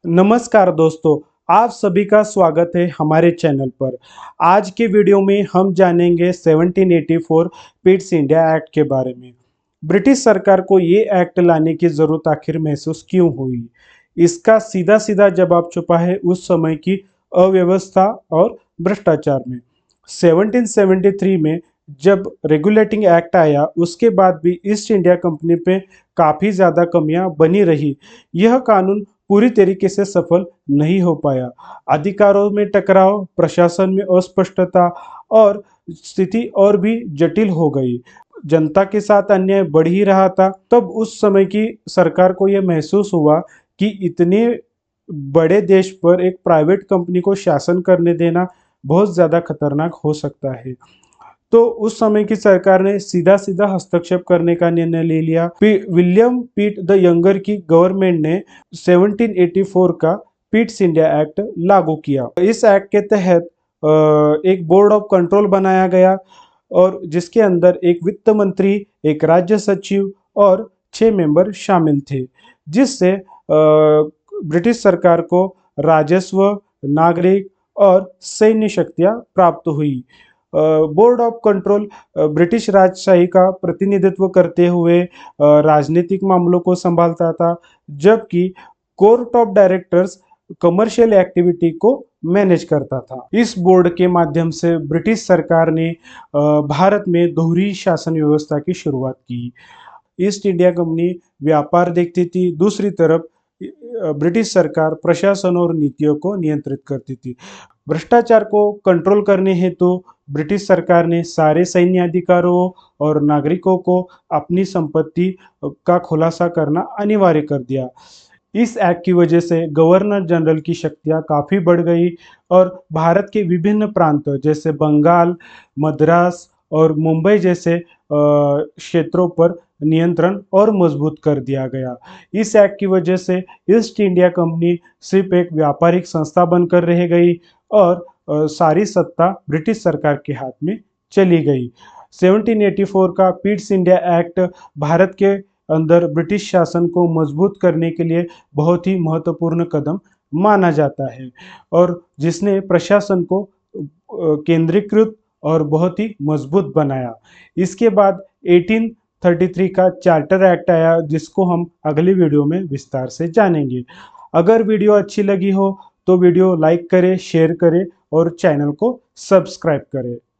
नमस्कार दोस्तों, आप सभी का स्वागत है हमारे चैनल पर। आज के वीडियो में हम जानेंगे 1784 पिट्स इंडिया एक्ट के बारे में। ब्रिटिश सरकार को ये एक्ट लाने की जरूरत आखिर महसूस क्यों हुई? इसका सीधा सीधा जवाब छुपा है उस समय की अव्यवस्था और भ्रष्टाचार में। 1773 में जब रेगुलेटिंग एक्ट आया, उसके बाद भी ईस्ट इंडिया कंपनी पे काफ़ी ज़्यादा कमियां बनी रही। यह कानून पूरी तरीके से सफल नहीं हो पाया। अधिकारों में टकराव, प्रशासन में अस्पष्टता और स्थिति और भी जटिल हो गई। जनता के साथ अन्याय बढ़ ही रहा था। तब उस समय की सरकार को यह महसूस हुआ कि इतने बड़े देश पर एक प्राइवेट कंपनी को शासन करने देना बहुत ज़्यादा खतरनाक हो सकता है। तो उस समय की सरकार ने सीधा सीधा हस्तक्षेप करने का निर्णय ले लिया। विलियम पिट द यंगर की गवर्नमेंट ने 1784 का पिट्स इंडिया एक्ट लागू किया। इस एक्ट के तहत एक बोर्ड ऑफ कंट्रोल बनाया गया और जिसके अंदर एक वित्त मंत्री, एक राज्य सचिव और 6 मेंबर शामिल थे, जिससे ब्रिटिश सरकार को राजस्व, नागरिक और सैन्य शक्तियां प्राप्त हुई। बोर्ड ऑफ कंट्रोल ब्रिटिश राजशाही का प्रतिनिधित्व करते हुए राजनीतिक मामलों को संभालता था, जबकि court of directors commercial activity को मैनेज करता था। इस बोर्ड के माध्यम से ब्रिटिश सरकार ने भारत में दोहरी शासन व्यवस्था की शुरुआत की। ईस्ट इंडिया कंपनी व्यापार देखती थी, दूसरी तरफ ब्रिटिश सरकार प्रशासन और नीतियों को नियंत्रित करती थी। भ्रष्टाचार को कंट्रोल करने हेतु ब्रिटिश सरकार ने सारे सैन्य अधिकारियों और नागरिकों को अपनी संपत्ति का खुलासा करना अनिवार्य कर दिया। इस एक्ट की वजह से गवर्नर जनरल की शक्तियां काफ़ी बढ़ गई और भारत के विभिन्न प्रांतों जैसे बंगाल, मद्रास और मुंबई जैसे क्षेत्रों पर नियंत्रण और मजबूत कर दिया गया। इस एक्ट की वजह से ईस्ट इंडिया कंपनी सिर्फ एक व्यापारिक संस्था बनकर रह गई और सारी सत्ता ब्रिटिश सरकार के हाथ में चली गई। 1784 का पिट्स इंडिया एक्ट भारत के अंदर ब्रिटिश शासन को मजबूत करने के लिए बहुत ही महत्वपूर्ण कदम माना जाता है और जिसने प्रशासन को केंद्रीकृत और बहुत ही मजबूत बनाया। इसके बाद 1833 का चार्टर एक्ट आया, जिसको हम अगली वीडियो में विस्तार से जानेंगे। अगर वीडियो अच्छी लगी हो तो वीडियो लाइक करें, शेयर करें और चैनल को सब्सक्राइब करें।